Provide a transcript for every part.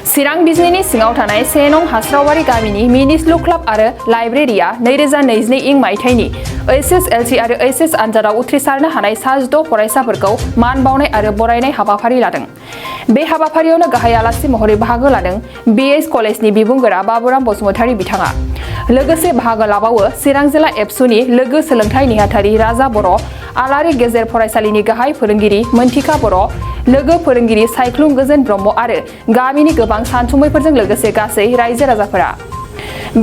चिरां बिजनीनि सिङाव थानाय 1 नं हास्रावबारि गामिनि मिनिस्लु क्लाब आरो लाइब्रेरिया 2022 इं मायथाइनि HSLC आरो HS आनजादाव उथ्रिसारनो हानाय 16 फरायसाफोरखौ मान बावनाय आरो बरायनाय हाबाफारि लादों। बे हाबाफारियावनो गाहाय आलासि महरै बाहागो लादों BS कलेजनि बिबुंगोरा बाबुराम बसुमतारी बिथाङा। लोगोसे बाहागो लाबावो चिरां जिल्ला एबसुनि लोगो सोलोंथाइ नेहाथारि राजा बर', आलारि गेजेर फरायसालिनि गाहाय फोरोंगिरि मोनथिखा बर', लोगो फोरोंगिरि सायख्लुम गोजोन ब्रह्म आरो गामिनि गोबां सानसुमैफोरजों लोगोसे गासै रायजो राजाफोरा।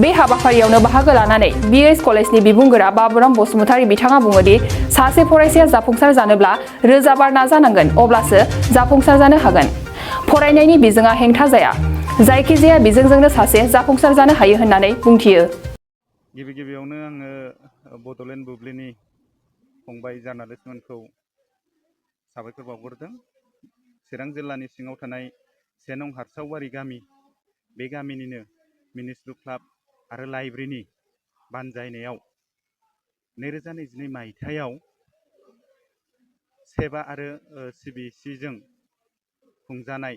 बे हाबाफारियावनो बाहागो लानानै BS कलेजनि बिबुंगोरा बाबुराम बसुमतारी बिथाङा बुङोदि सासे फरायसाया जाफुंसार जानोब्ला रोजाबार नाजानांगोन अब्लासो जाफुंसार जानो हागोन। फरायनायनि बिजोङा हेंथा जाया, जायखिजाया बिजोंजोंनो सासे जाफुंसार जानो हायो होननानै बुंथियो। गिबियावनो आङो बड'लेण्ड बुब्लिनि फंबाय जार्नालिस्टमोनखौ साबायखर बावग्रोदों। चिरां जिल्लानि सिङाव थानाय 1 नं हास्रावबारि गामि, बे गामिनिनो मिनिस्लु क्लाब आरो लाइब्रेरिनि बानजायनायाव 2022 मायथाइयाव सेबा आरो CBC जों खुंजानाय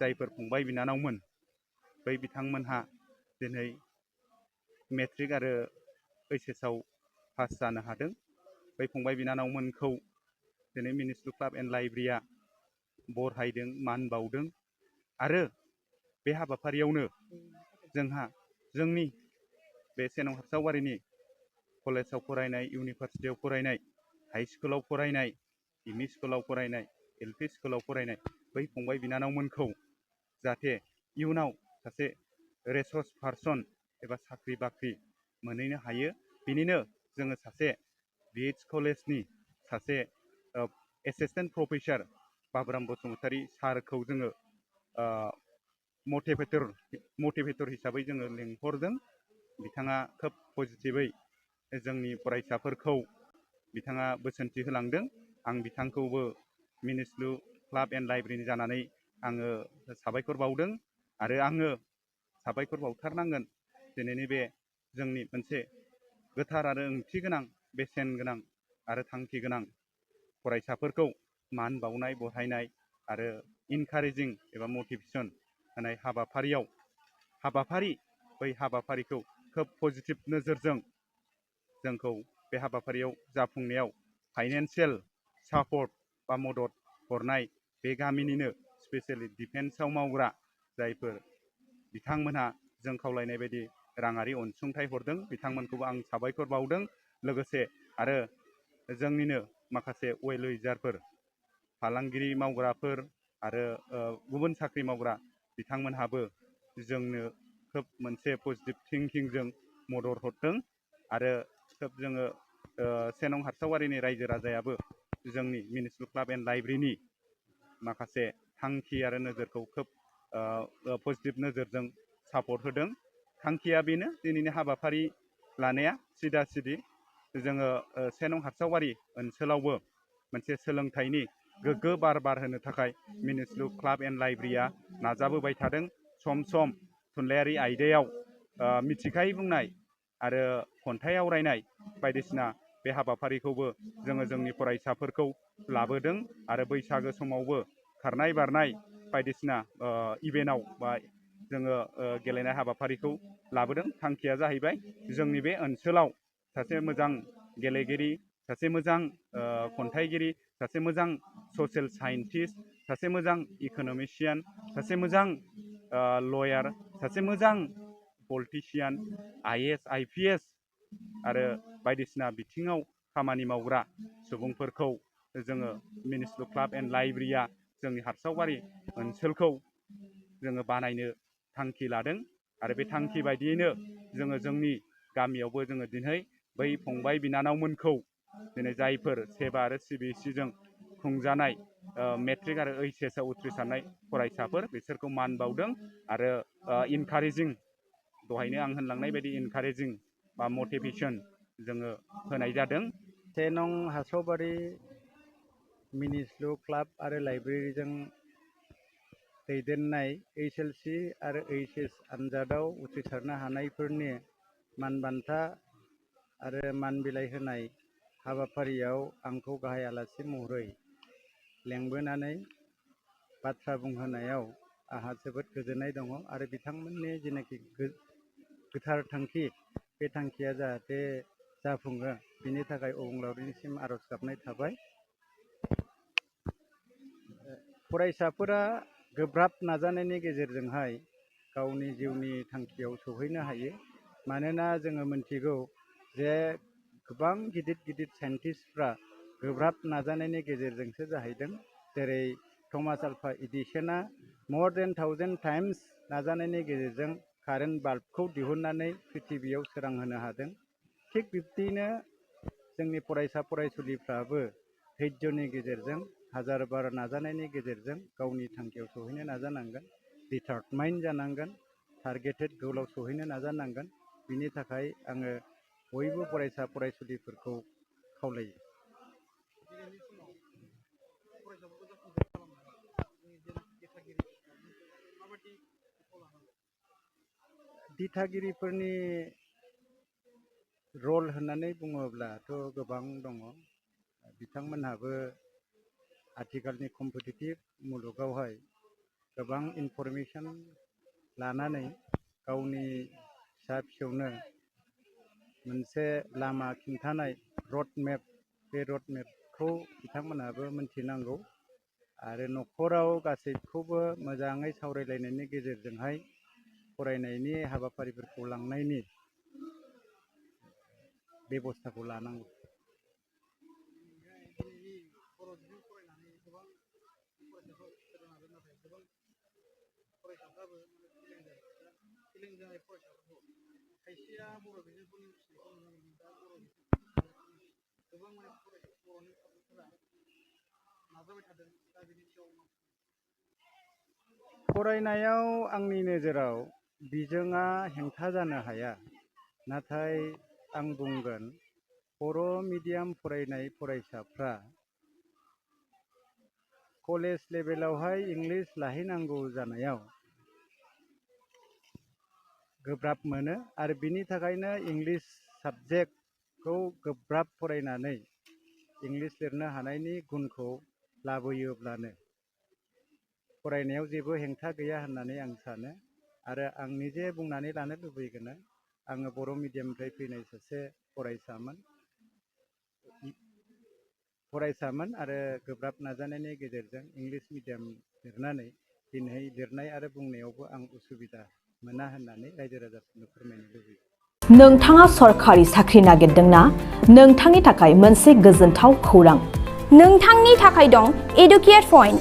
जायफोर फंबाय बिनानावमोन, बै बिथांमोनहा दिनै मेट्रिक आरो HS आव पास जानो हादों। बै फंबाय बिनानावमोनखौ दिनै मिनिस्लु क्लाब एन्ड लाइब्रेरिया बरायदों, मान बावदों आरो बे हाबाफारियावनो जोंहा जोंनि बे 1 नं हास्रावबारिनि कलेजाव फरायनाय, इउनिभारसिटियाव फरायनाय, हाइ स्कुलाव फरायनाय, एम इ स्कुलाव फरायनाय, LP स्कुलाव फरायनाय बै फंबाय बिनानावमोनखौ जाहाथे इयुनाव सासे रिसर्स पार्सन एबा साख्रि बाख्रि मोनहैनो हायो, बिनिनो जोङो सासे BS कलेजनि सासे एसिस्टेन्ट प्रफेसर बाबुराम बसुमतारी सारखौ जोङो मटिभेटर हिसाबै जोङो लेंहरदों। बिथाङा खोब पजिटिभै जोंनि फरायसाफोरखौ बिथाङा बोसोनथि होलांदों। आं बिथांखौबो मिनिस्लु क्लाब एन्ड लाइब्रेरिनि जानानै आङो साबायखर बावदों आरो आङो साबायखर बावथारनांगोन दिनैनि बे जोंनि मोनसे गोथार आरो ओंथि गोनां, बेसेन गोनां आरो थांखि गोनां फरायसाफोरखौ मान बावनाय, बहायनाय आरो इनकारेजिं एबा मटिभेसन होनाय बै हाबाफारिखौ खोब पजिटिभ नोजोरजों जोंखौ बे हाबाफारियाव जाफुंनायाव फाइनेन्सियेल सापर्ट बा मदद हरनाय बे गामिनिनो स्पेसियेलि डिफेन्सआव मावग्रा जायफोर बिथांमोनहा जों खावलायनाय बायदि राङारि अनसुंथाइ हरदों, बिथांमोनखौबो आं साबायखर बावदों। लोगोसे आरो जोंनिनो माखासे वेल विजारफोर, फालांगिरि मावग्राफोर आरो गुबुन साख्रि मावग्रा बिथांमोनहाबो जोंनो खोब मोनसे पजिटिभ थिंकिंजों मदद हरदों आरो खोब जोङो 1 नं हास्रावबारिनि रायजो राजायाबो जोंनि मिनिस्लु क्लाब एन्ड लाइब्रेरिनि माखासे थांखि आरो नोजोरखौ खोब पजिटिभ नोजोरजों सापर्ट होदों। थांखिया बेनो दिनैनि हाबाफारि लानाया सिदा सिदि जोङो 1 नं हास्रावबारि ओनसोलावबो मोनसे सोलोंथाइनि गोग्गो बार बारहोनो थाखाय मिनिस्लु क्लाब एन्ड लाइब्रेरिया नाजाबोबाय थादों। सम सम थुनलाइयारि आयदायाव मिथिखायै बुंनाय आरो खन्थाइ आवरायनाय बायदिसिना बे हाबाफारिखौबो जोङो जोंनि फरायसाफोरखौ लाबोदों आरो बैसागो समावबो खारनाय बारनाय बायदिसिना इभेन्टआव बा जोङो गेलेनाय हाबाफारिखौ लाबोदों। थांखिया जाहैबाय जोंनि बे ओनसोलाव सासे मोजां गेलेगिरि, सासे मोजां खन्थाइगिरि, सासे मोजां ससियेल साइन्टिस्ट, सासे मोजां इक'न'मिसियान, सासे मोजां लयार, सासे मोजां पलिटिसियान, IAS, IPS आरो बायदिसिना बिथिङाव खामानि मावग्रा सुबुंफोरखौ जोङो मिनिस्लु क्लाब एन्ड लाइब्रेरिया जोंनि हास्रावबारि ओनसोलखौ जोङो बानायनो थांखि लादों आरो बे थांखि बायदियैनो जोङो जोंनि गामियावबो जोङो दिनै बै फंबाय बिनानावमोनखौ दिनै जायफोर सेबा आरो CBC जों खुंजानाय मेट्रिक आरो HS आव उथ्रिसारनाय फरायसाफोर बिसोरखौ मान बावदों आरो इनकारेजिं, दहायनो आं होनलांनाय बायदि इनकारेजिं बा मटिभेसन जोङो होनाय जादों। 1 नं हास्रावबारि मिनिस्लु क्लाब आरो लाइब्रेरिजों दैदेननाय HSLC आरो HS आनजादाव उथ्रिसारनो हानायफोरनि मान बान्था आरो मान बिलाइ होनाय हाबाफारियाव आंखौ गाहाय आलासि महरै लेंबोनानै बाथ्रा बुंहोनायाव आंहा जोबोद गोजोननाय दङ आरो बिथांमोननि जेनाखि गोथार थांखि बे थांखिया जाहाथे जाफुङो बिनि थाखाय अबंलावरिनिसिम आर'ज गाबनाय थाबाय। फरायसाफोरा गोब्राब नाजानायनि गेजेरजोंहाय गावनि जिउनि थांखियाव सौहैनो हायो। मानोना जोङो मिथिगौ जे गोबां गिदिर साइन्टिस्टफ्रा गोब्राब नाजानायनि गेजेरजोंसो जाहैदों। जेरै थमास आल्फा एडिसना more than 1000 टाइम्स नाजानायनि गेजेरजों कारेन्ट बाल्बखौ दिहुननानै पृथिबियाव सोरांहोनो हादों। थिग बिब्दिनो जोंनि फरायसा फरायसुलिफ्राबो धैर्यनि गेजेरजों हाजार बार नाजानायनि गेजेरजों गावनि थांखियाव सहैनो नाजानांगोन। डिटारमाइन जानांगोन, टारगेटेड गोलाव सहैनो नाजानांगोन। बिनि थाखाय आङो बयबो फरायसा फरायसुलिफोरखौ खावलायो। दिथागिरिफोरनि रल होननानै बुङोब्लाथ' गोबां दङ। बिथांमोनहाबो आथिखालनि कम्पिटिटिभ मुलुगावहाय गोबां इनफरमेसन लानानै गावनि फिसा फिसौनो मोनसे लामा खिन्थानाय रड मेप, बे रड मेपखौ बिथांमोनहाबो मिथिनांगौ आरो न'खराव गासैखौबो मोजाङै सावरायलायनायनि गेजेरजोंहाय फरायनायनि हाबाफारिफोरखौ लांनायनि बेबस्थाखौ लानांगौ। फरायनायाव आंनि नोजोराव बिजोङा हेंथा जानो हाया। नाथाय आं बुंगोन बर' मिडियाम फरायनाय फरायसाफ्रा कलेज लेभेलावहाय इंलिस लाहैनांगौ जानायाव गोब्राब मोनो आरो बिनि थाखायनो इंलिस साबजेक्टखौ गोब्राब फरायनानै इंलिस लिरनो हानायनि गुनखौ लाबोयोब्लानो फरायनायाव जेबो हेंथा गैया होननानै आं सानो। आरो आं निजे बुंनानै लानो लुबैगोन आङो बर' मिडियामनिफ्राय फैनाय सासे फरायसामोन आरो गोब्राब नाजानायनि गेजेरजों इंलिस मिडियाम लिरनानै दिनै लिरनाय आरो बुंनायावबो आं उसुबिदा मोना होननानै रायजो राजाफोरनो फोरमायनो लुबैयो। नोंथाङा सरखारि साख्रि नागिरदोंना? नोंथांनि थाखाय मोनसे गोजोनथाव खौरां। नोंथांनि थाखाय दं एडुकेट पइन्ट,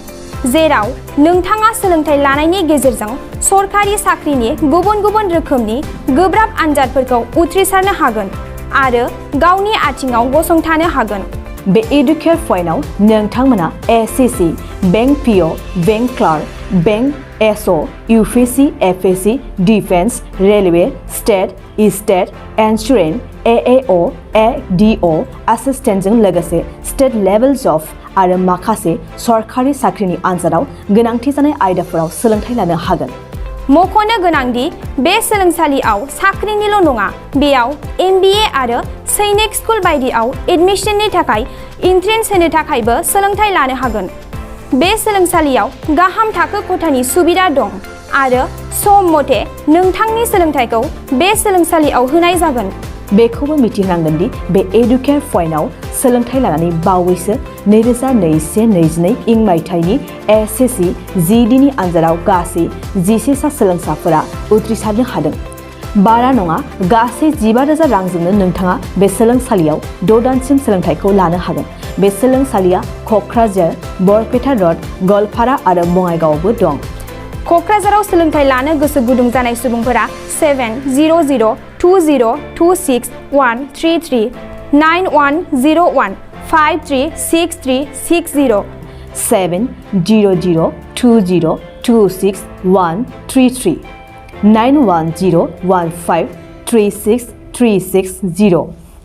जेराव नोंथाङा सोलोंथाइ लानायनि गेजेरजों सरखारि साख्रिनि गुबुन गुबुन रोखोमनि गोब्राब आनजादफोरखौ उथ्रिसारनो हागोन आरो गावनि आथिङाव गसंथानो हागोन। बे एडुकेट पइन्टआव नोंथांमोना SSC, bank PO, bank clerk, bank SO, UPSC, एफएससि, defence, railway, state insurance, AO, ADO एसिस्टेन्टजों लोगोसे स्टेट लेभेल जब आरो माखासे सरखारि साख्रिनि आनजादाव गोनांथि जानाय आयदाफोराव सोलोंथाइ लानो हागोन। मख'नो गोनांदि बे सोलोंसालियाव साख्रिनिल' नङा, बेयाव MBA आरो सैनिक स्कुल बायदियाव एडमिशननि थाखाय एन्ट्रेन्स होनो थाखायबो सोलोंथाइ लानो हागोन। बे सोलोंसालियाव गाहाम थाखो खथानि सुबिदा दं आरो सम मथे नोंथांनि सोलोंथाइखौ बे सोलोंसालियाव होनाय जागोन। बेखौबो मिथिनांगोन दि बे एडुकेट पइन्टआव सोलोंथाइ लानानै बावैसो 2021-22 इं मायथाइनि एसएससि जिडिनि आनजादाव गासै 11 सा सोलोंसाफोरा उथ्रिसारनो हादों। बारा नङा, गासै 15,000 रांजोंनो नोंथाङा बे सोलोंसालियाव 6 दानसिम सोलोंथाइखौ लानो हागोन। बे सोलोंसालिया क'क्राझार, बरपेटा र'ड, गवालपारा आरो बङाइगावआवबो दं। क'क्राझाराव सोलोंथाइ लानो गोसो गुदुं जानाय सुबुंफोरा 70020261333 9101536360 70020261333 9101536360